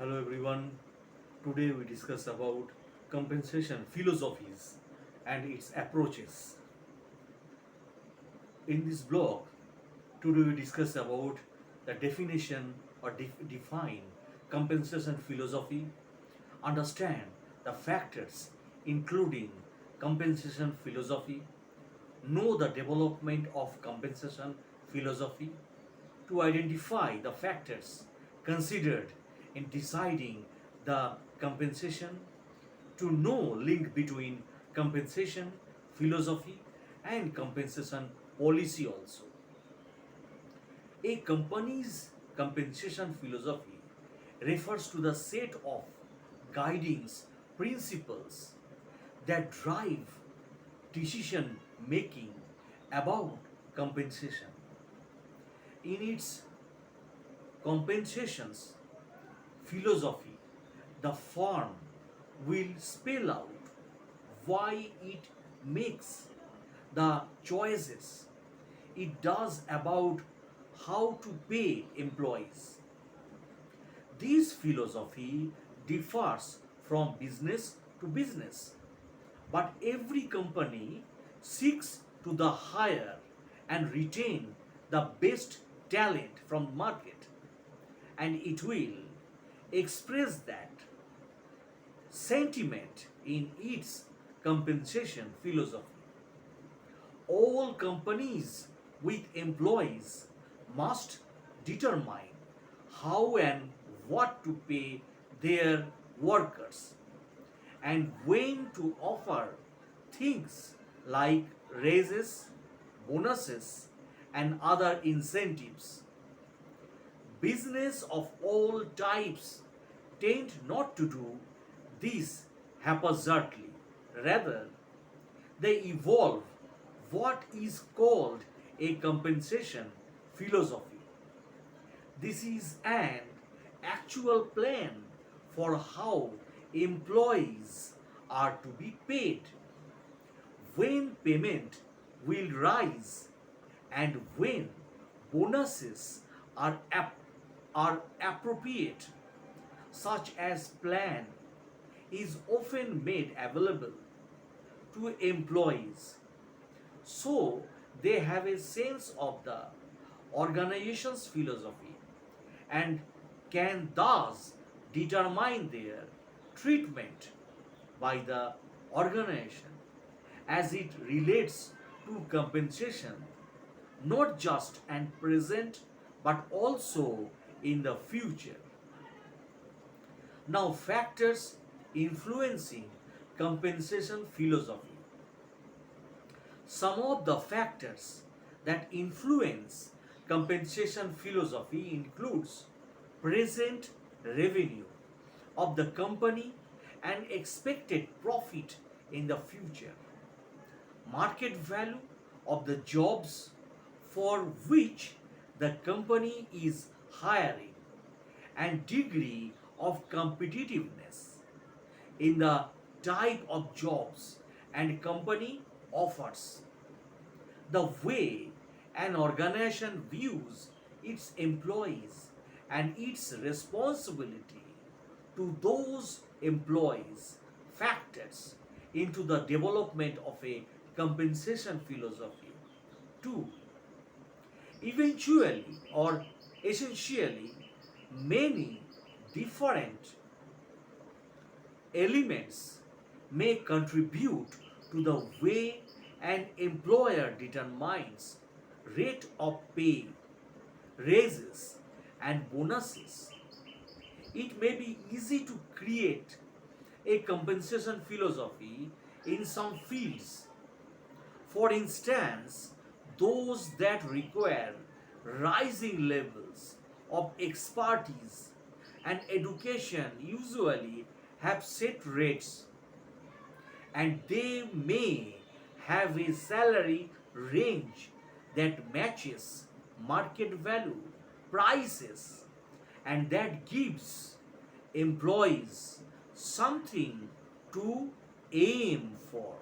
Hello everyone. Today we discuss about compensation philosophies and its approaches. In this blog, today we discuss about the definition or define compensation philosophy, understand the factors including compensation philosophy, know the development of compensation philosophy, to identify the factors considered in deciding the compensation, to know link between compensation philosophy and compensation policy also. A company's compensation philosophy refers to the set of guiding principles that drive decision making about compensation. In its compensations philosophy, the firm will spell out why it makes the choices it does about how to pay employees. This philosophy differs from business to business, but every company seeks to the hire and retain the best talent from market, and it will express that sentiment in its compensation philosophy. All companies with employees must determine how and what to pay their workers and when to offer things like raises, bonuses, and other incentives. Business of all types tend not to do this haphazardly. Rather, they evolve what is called a compensation philosophy. This is an actual plan for how employees are to be paid, when payment will rise, and when bonuses are, are appropriate. Such as plan is often made available to employees so they have a sense of the organization's philosophy and can thus determine their treatment by the organization as it relates to compensation, not just and present but also in the future. Now, factors influencing compensation philosophy. Some of the factors that influence compensation philosophy includes present revenue of the company and expected profit in the future, market value of the jobs for which the company is hiring, and degree of competitiveness in the type of jobs and company offers. The way an organization views its employees and its responsibility to those employees factors into the development of a compensation philosophy. 2. Eventually or essentially, many different elements may contribute to the way an employer determines rate of pay, raises, and bonuses. It may be easy to create a compensation philosophy in some fields. For instance, those that require rising levels of expertise and education usually have set rates, and they may have a salary range that matches market value prices, and that gives employees something to aim for.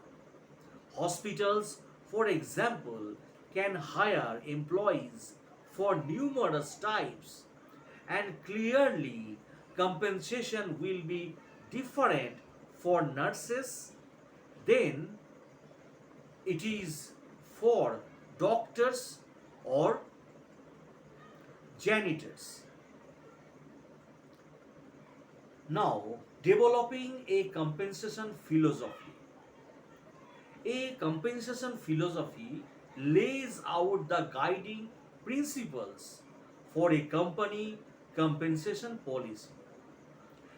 Hospitals, for example, can hire employees for numerous types and clearly compensation will be different for nurses than it is for doctors or janitors. Now, developing a compensation philosophy. A compensation philosophy lays out the guiding principles for a company compensation policy.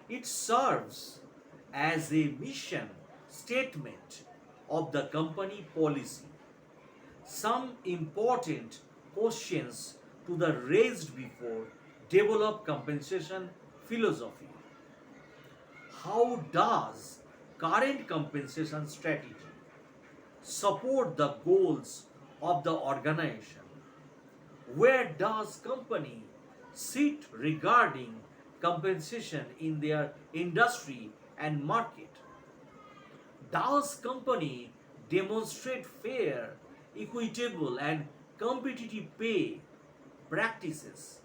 It serves as a mission statement of the company policy. Some important questions to the raised before develop compensation philosophy. How does current compensation strategy support the goals of the organization? Where does company sit regarding compensation in their industry and market? Does company demonstrate fair, equitable and competitive pay practices?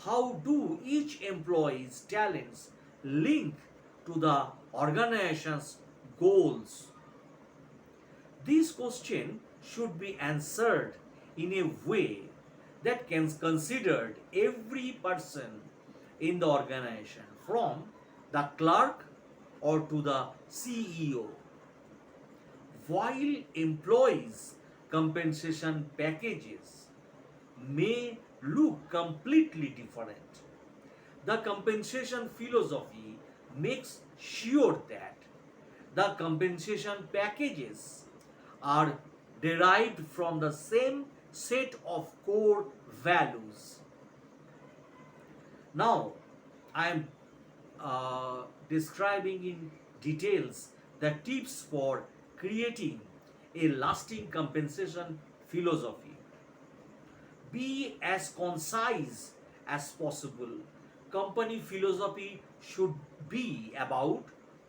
How do each employee's talents link to the organization's goals? This question should be answered in a way that can consider every person in the organization from the clerk or to the CEO. While employees' compensation packages may look completely different, the compensation philosophy makes sure that the compensation packages are derived from the same set of core values. Now, I am describing in details the tips for creating a lasting compensation philosophy. Be as concise as possible. Company philosophy should be about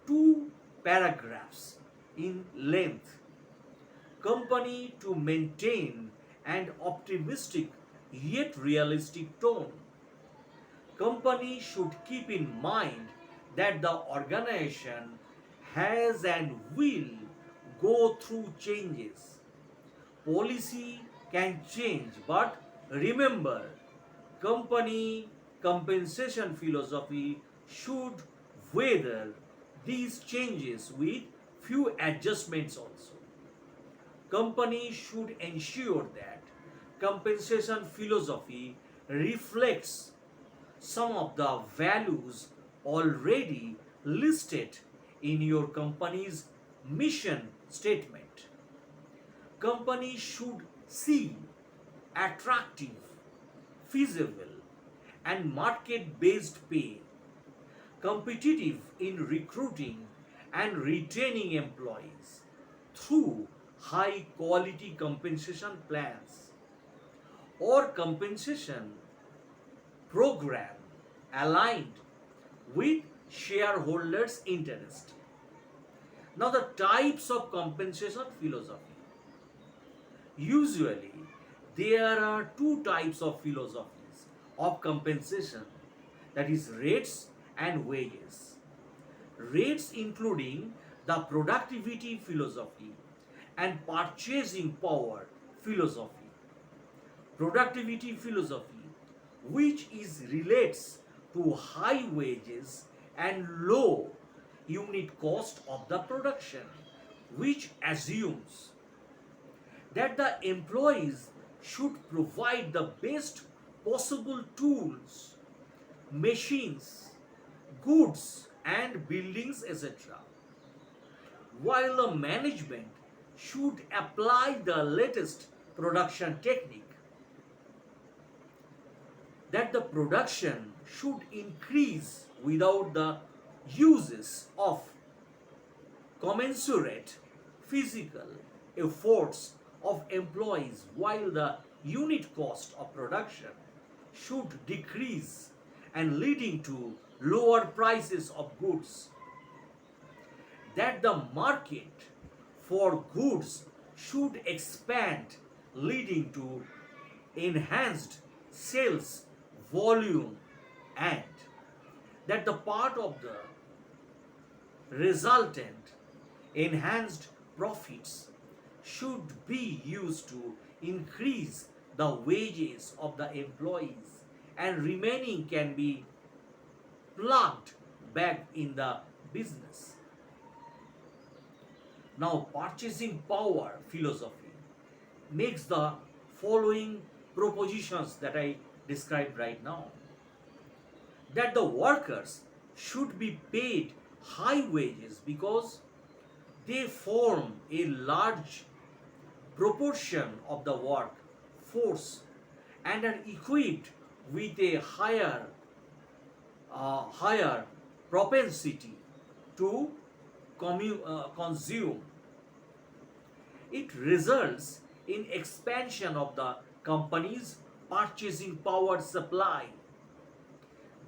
2 paragraphs in length. Company to maintain an optimistic yet realistic tone. Company should keep in mind that the organization has and will go through changes. Policy can change, but remember, company compensation philosophy should weather these changes with few adjustments also. Company should ensure that compensation philosophy reflects some of the values already listed in your company's mission statement. Company should see attractive, feasible, and market based pay, competitive in recruiting and retaining employees through high quality compensation plans or compensation program aligned with shareholders' interest. Now, the types of compensation philosophy. Usually, there are 2 types of philosophies of compensation, that is, rates and wages. Rates including the productivity philosophy and purchasing power philosophy. Productivity philosophy, which is relates to high wages and low unit cost of the production, which assumes that the employees should provide the best possible tools, machines, goods, and buildings, etc., while the management should apply the latest production technique, that the production should increase without the uses of commensurate physical efforts of employees, while the unit cost of production should decrease and leading to lower prices of goods, that the market for goods should expand leading to enhanced sales volume, and that the part of the resultant enhanced profits should be used to increase the wages of the employees, and remaining can be plugged back in the business. Now, purchasing power philosophy makes the following propositions that I described right now, that the workers should be paid high wages because they form a large proportion of the work force and are equipped with a higher propensity to consume. It results in expansion of the company's purchasing power supply.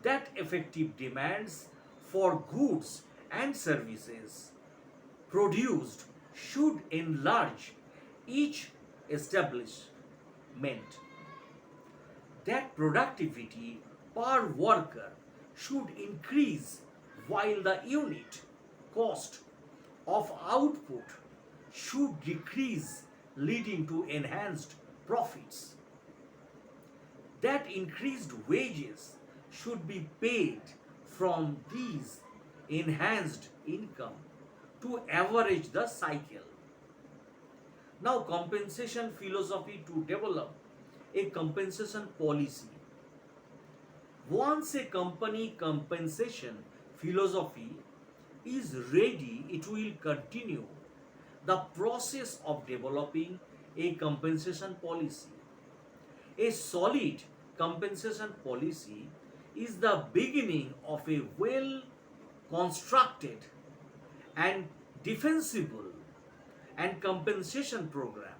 That effective demands for goods and services produced should enlarge each establishment. That productivity per worker should increase while the unit cost of output should decrease, leading to enhanced profits. That increased wages should be paid from these enhanced income to average the cycle. Now, compensation philosophy to develop a compensation policy. Once a company compensation philosophy is ready, it will continue the process of developing a compensation policy. A solid compensation policy is the beginning of a well constructed and defensible and compensation program.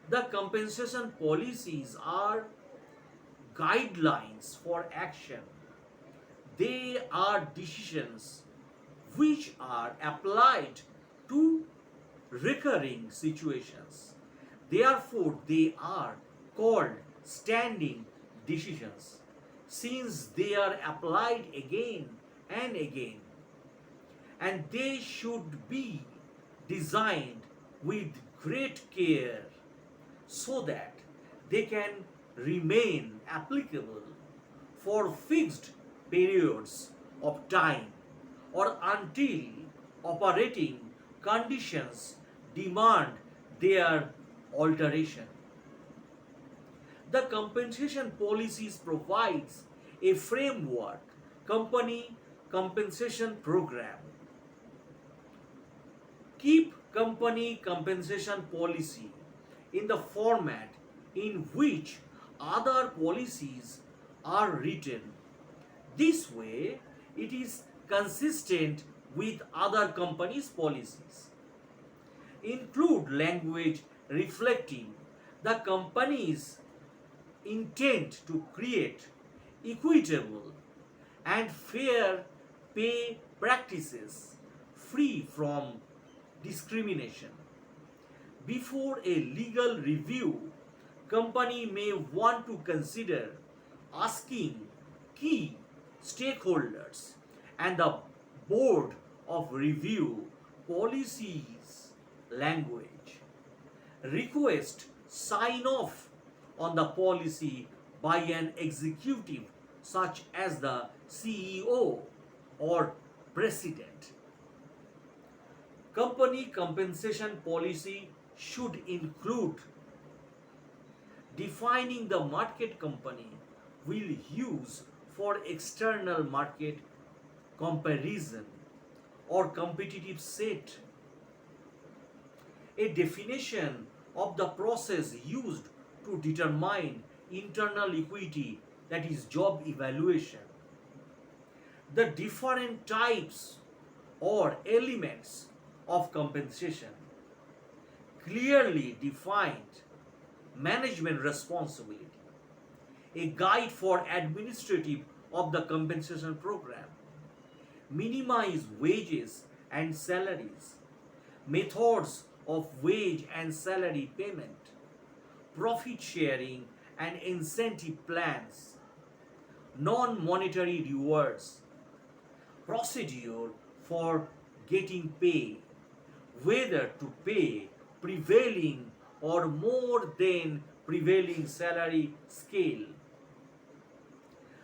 The compensation policies are guidelines for action. They are decisions which are applied to recurring situations. Therefore, they are called standing decisions since they are applied again and again, and they should be designed with great care so that they can remain applicable for fixed periods of time or until operating conditions demand their alteration. The compensation policies provides a framework company compensation program. Keep company compensation policy in the format in which other policies are written. This way, it is consistent with other companies' policies. Include language reflecting the company's intent to create equitable and fair pay practices free from discrimination. Before a legal review, company may want to consider asking key stakeholders and the board of review policies language. Request sign off on the policy by an executive such as the CEO or president. Company compensation policy should include defining the market company will use for external market comparison or competitive set, a definition of the process used to determine internal equity, that is job evaluation, the different types or elements of compensation, clearly defined management responsibility, a guide for administrative of the compensation program, minimize wages and salaries, methods of wage and salary payment, profit sharing and incentive plans, non-monetary rewards, procedure for getting pay, whether to pay prevailing or more than prevailing salary scale.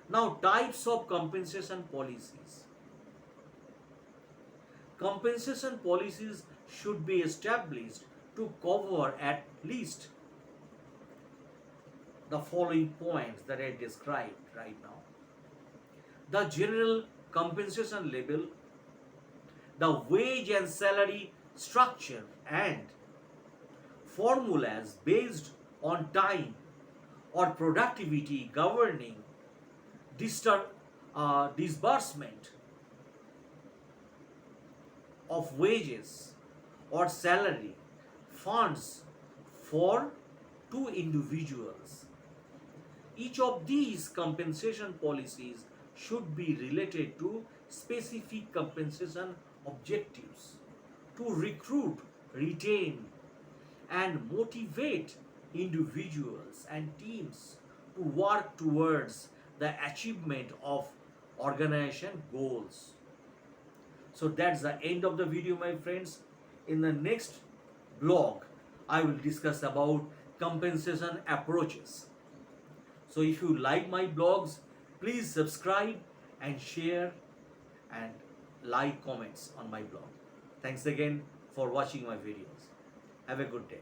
Now, types of compensation policies. Compensation policies should be established to cover at least the following points that I described right now: the general compensation level, the wage and salary structure, and formulas based on time or productivity governing disbursement of wages or salary funds for two individuals. Each of these compensation policies should be related to specific compensation objectives to recruit, retain, and motivate individuals and teams to work towards the achievement of organization goals. So that's the end of the video, my friends. In the next blog, I will discuss about compensation approaches. So if you like my blogs, please subscribe and share and like comments on my blog. Thanks again for watching my videos. Have a good day.